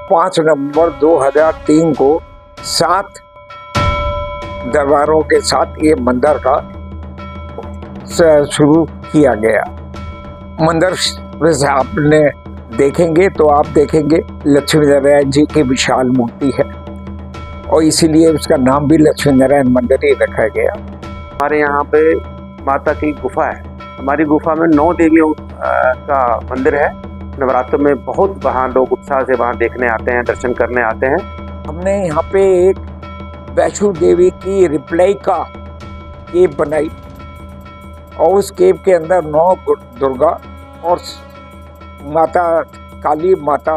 5 नवंबर 2003 को 7 दरबारों के साथ ये मंदिर का शुरू किया गया। मंदिर से आपने देखेंगे तो आप देखेंगे लक्ष्मी नारायण जी की विशाल मूर्ति है और इसीलिए उसका नाम भी लक्ष्मी नारायण मंदिर ही रखा गया। हमारे यहाँ पे माता की गुफा है। हमारी गुफा में 9 देवियों का मंदिर है। नवरात्र में बहुत वहाँ लोग उत्साह से वहाँ देखने आते हैं, दर्शन करने आते हैं। हमने यहाँ पे एक वैष्णो देवी की रिप्लिका केव बनाई और उस केव के अंदर 9 दुर्गा और माता काली, माता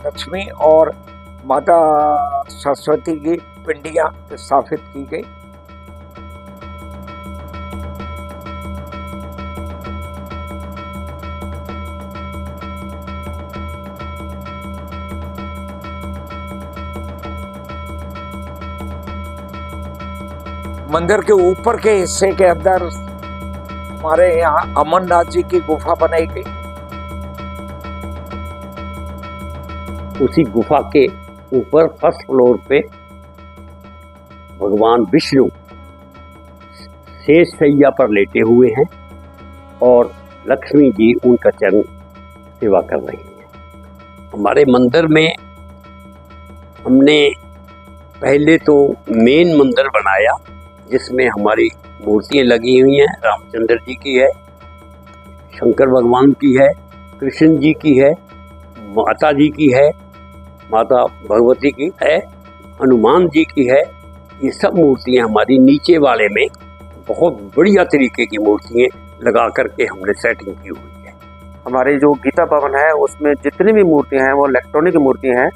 लक्ष्मी और माता सरस्वती की पिंडियाँ स्थापित की गई। मंदिर के ऊपर के हिस्से के अंदर हमारे यहाँ अमरनाथ जी की गुफा बनाई गई। उसी गुफा के ऊपर फर्स्ट फ्लोर पे भगवान विष्णु शेष शैया पर लेटे हुए हैं और लक्ष्मी जी उनका चरण सेवा कर रही हैं। हमारे मंदिर में हमने पहले तो मेन मंदिर बनाया जिसमें हमारी मूर्तियाँ लगी हुई हैं। रामचंद्र जी की है, शंकर भगवान की है, कृष्ण जी की है, माता जी की है, माता भगवती की है, हनुमान जी की है। ये सब मूर्तियाँ हमारी नीचे वाले में बहुत बढ़िया तरीके की मूर्तियाँ लगा करके हमने सेटिंग की हुई है। हमारे जो गीता भवन है उसमें जितनी भी मूर्तियाँ हैं वो इलेक्ट्रॉनिक मूर्तियाँ हैं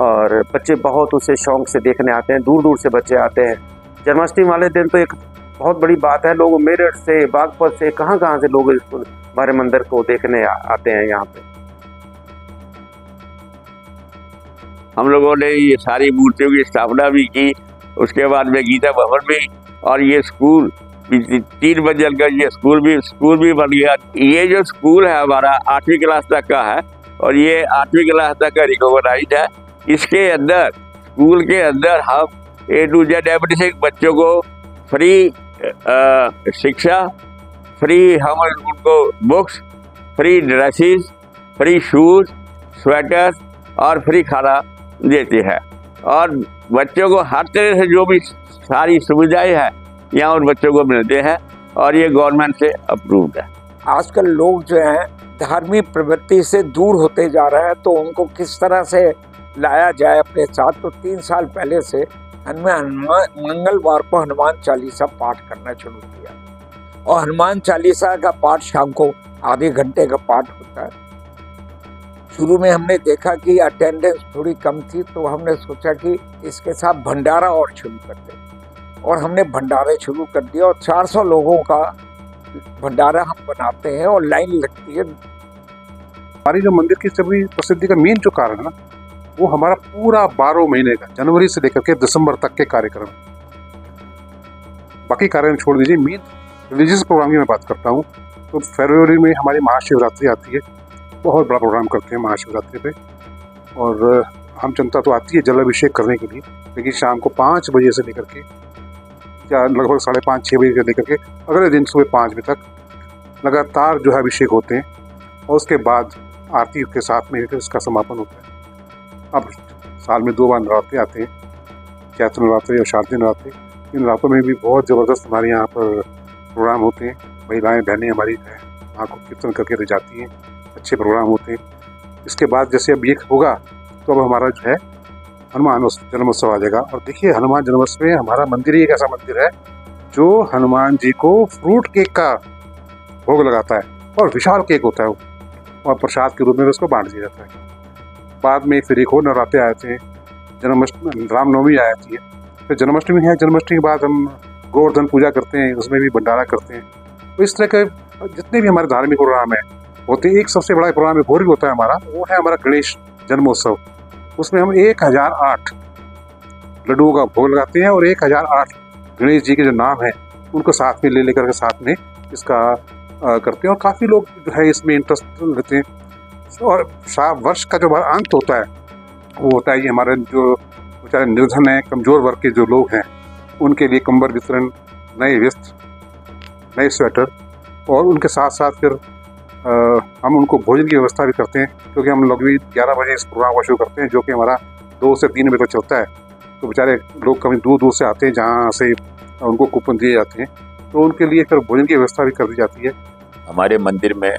और बच्चे बहुत उसे शौक से देखने आते हैं। दूर दूर से बच्चे आते हैं। जन्माष्टमी वाले दिन तो एक बहुत बड़ी बात है। लोग मेरठ से, बागपत से, कहाँ से लोग हमारे मंदिर को देखने आते हैं यहाँ पे। हम लोगों ने ये सारी मूर्तियों की स्थापना भी की। उसके बाद में गीता भवन भी, और ये स्कूल 3 मंजिल का ये स्कूल भी बन गया। ये जो स्कूल है हमारा 8वीं क्लास तक का है और ये 8वीं क्लास तक का रिकॉग्नाइज्ड है। इसके अंदर, स्कूल के अंदर हम A to Z एवरीथिंग बच्चों को फ्री शिक्षा, फ्री हम उनको books, free dresses, free shoes, sweaters और फ्री खाना देते हैं और बच्चों को हर तरह से जो भी सारी सुविधाएं हैं यहाँ उन बच्चों को मिलते हैं और ये गवर्नमेंट से अप्रूव्ड है। आजकल लोग जो हैं धार्मिक प्रवृत्ति से दूर होते जा रहे हैं, तो उनको किस तरह से लाया जाए अपने साथ। तो 3 साल पहले से हमने मंगलवार को हनुमान चालीसा पाठ करना शुरू किया और हनुमान चालीसा का पाठ शाम को आधे घंटे का पाठ होता है। शुरू में हमने देखा कि अटेंडेंस थोड़ी कम थी, तो हमने सोचा कि इसके साथ भंडारा और शुरू करते और हमने भंडारे शुरू कर दिया और 400 लोगों का भंडारा हम बनाते हैं और लाइन लगती है। हमारी जो मंदिर की सभी प्रसिद्धि का मेन जो कारण है ना, वो हमारा पूरा 12 महीने का जनवरी से लेकर के दिसंबर तक के कार्यक्रम। बाकी कार्यक्रम छोड़ दीजिए, मेन रिलीजियस प्रोग्राम की मैं बात करता हूँ तो फरवरी में हमारी महाशिवरात्रि आती है। बहुत बड़ा प्रोग्राम करते हैं महाशिवरात्रि पे और आम जनता तो आती है जल अभिषेक करने के लिए, लेकिन शाम को 5 बजे से लेकर के या लगभग 5:30-6 बजे से लेकर के अगले दिन सुबह 5 बजे तक लगातार जो है अभिषेक होते हैं और उसके बाद आरती के साथ में इसका समापन होता है। अब साल में 2 बार नवरात्रि आते हैं, चैत्र नवरात्रि और शारदीय नवरात्रि। इन नवरात्रों में भी बहुत ज़बरदस्त हमारे यहाँ पर प्रोग्राम होते हैं। महिलाएं बहनें हमारी वहाँ को कीर्तन करके ले जाती हैं, अच्छे प्रोग्राम होते हैं। इसके बाद जैसे अब ये होगा तो अब हमारा जो है हनुमान जन्मोत्सव आ जाएगा। और देखिए हनुमान जन्मोत्सव में हमारा मंदिर ही एक ऐसा मंदिर है जो हनुमान जी को फ्रूट केक का भोग लगाता है और विशाल केक होता है वो, और प्रसाद के रूप में उसको बांट दिया जाता है। बाद में फिर एक और नवरात्रे आते हैं, जन्माष्टमी, रामनवमी आ जाती है, फिर जन्माष्टमी है। जन्माष्टमी के बाद हम गोवर्धन पूजा करते हैं, उसमें भी भंडारा करते हैं। तो इस तरह के जितने भी हमारे धार्मिक प्रोग्राम है होते हैं। एक सबसे बड़ा प्रोग्राम एक और भी होता है हमारा, वो है हमारा गणेश जन्मोत्सव। उसमें हम 1008 लड्डुओं का भोग लगाते हैं और 1008 गणेश जी के जो नाम है उनको साथ में ले लेकर के साथ में इसका करते हैं और काफ़ी लोग जो है इसमें इंटरेस्ट लेते हैं। और वर्ष का जो अंत होता है वो होता है ये हमारे जो बेचारे निर्धन हैं, कमज़ोर वर्ग के जो लोग हैं, उनके लिए कंबल वितरण, नए वस्त्र, नए स्वेटर, और उनके साथ साथ फिर हम उनको भोजन की व्यवस्था भी करते हैं, क्योंकि हम लोग भी 11 बजे इस प्रोग्राम को शुरू करते हैं, जो कि हमारा 2 से 3 बजे तक चलता है। तो बेचारे लोग कभी दूर दूर से आते हैं, जहाँ से उनको कूपन दिए जाते हैं, तो उनके लिए फिर भोजन की व्यवस्था भी कर दी जाती है। हमारे मंदिर में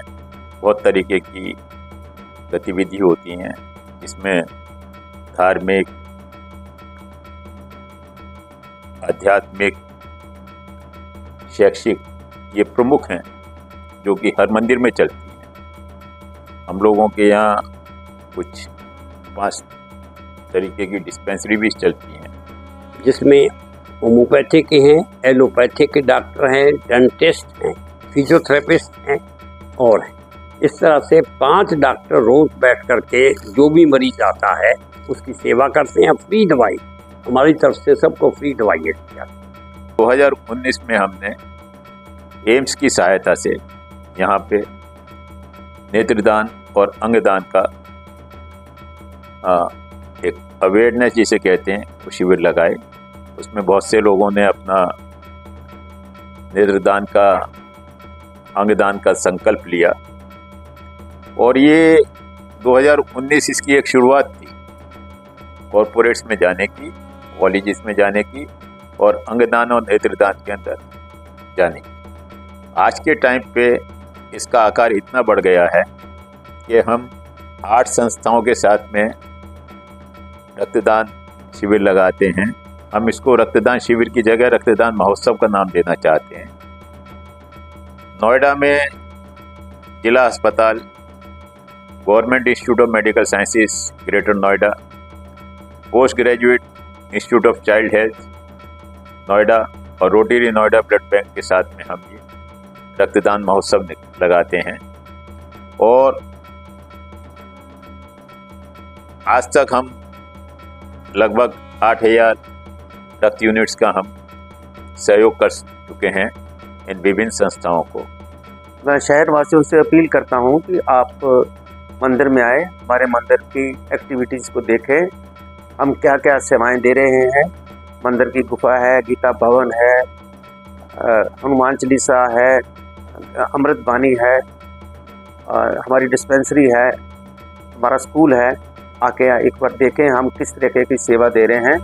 बहुत तरीके की गतिविधि होती हैं, जिसमें धार्मिक, आध्यात्मिक, शैक्षिक ये प्रमुख हैं, जो कि हर मंदिर में चलती हैं। हम लोगों के यहाँ कुछ 5 तरीके की डिस्पेंसरी भी चलती हैं, जिसमें होम्योपैथिक के हैं, एलोपैथिक के डॉक्टर हैं, डेंटिस्ट हैं, फिजियोथेरेपिस्ट हैं, और इस तरह से 5 डॉक्टर रोज बैठ करके जो भी मरीज आता है उसकी सेवा करते हैं। फ्री दवाई हमारी तरफ से सबको फ्री दवाई देती है। 2019 में हमने एम्स की सहायता से यहाँ पे नेत्रदान और अंगदान का एक अवेयरनेस जिसे कहते हैं वो शिविर लगाए। उसमें बहुत से लोगों ने अपना नेत्रदान का, अंगदान का संकल्प लिया, और ये 2019 इसकी एक शुरुआत थी कॉरपोरेट्स में जाने की, कॉलेजेस में जाने की, और अंगदान और नेत्रदान के अंदर जाने की। आज के टाइम पे इसका आकार इतना बढ़ गया है कि हम 8 संस्थाओं के साथ में रक्तदान शिविर लगाते हैं। हम इसको रक्तदान शिविर की जगह रक्तदान महोत्सव का नाम देना चाहते हैं। नोएडा में जिला अस्पताल, government institute of medical sciences greater Noida, post graduate institute of child health Noida और रोटरी नोएडा ब्लड बैंक के साथ में हम ये रक्तदान महोत्सव लगाते हैं। और आज तक हम लगभग 8000 रक्त यूनिट्स का हम सहयोग कर चुके हैं इन विभिन्न संस्थाओं को। मैं शहर वासियों से अपील करता हूं कि आप मंदिर में आए, हमारे मंदिर की एक्टिविटीज़ को देखें, हम क्या क्या सेवाएं दे रहे हैं। मंदिर की गुफा है, गीता भवन है, हनुमान चालीसा है, अमृत बानी है, हमारी डिस्पेंसरी है, हमारा स्कूल है। आके एक बार देखें हम किस तरीके की सेवा दे रहे हैं।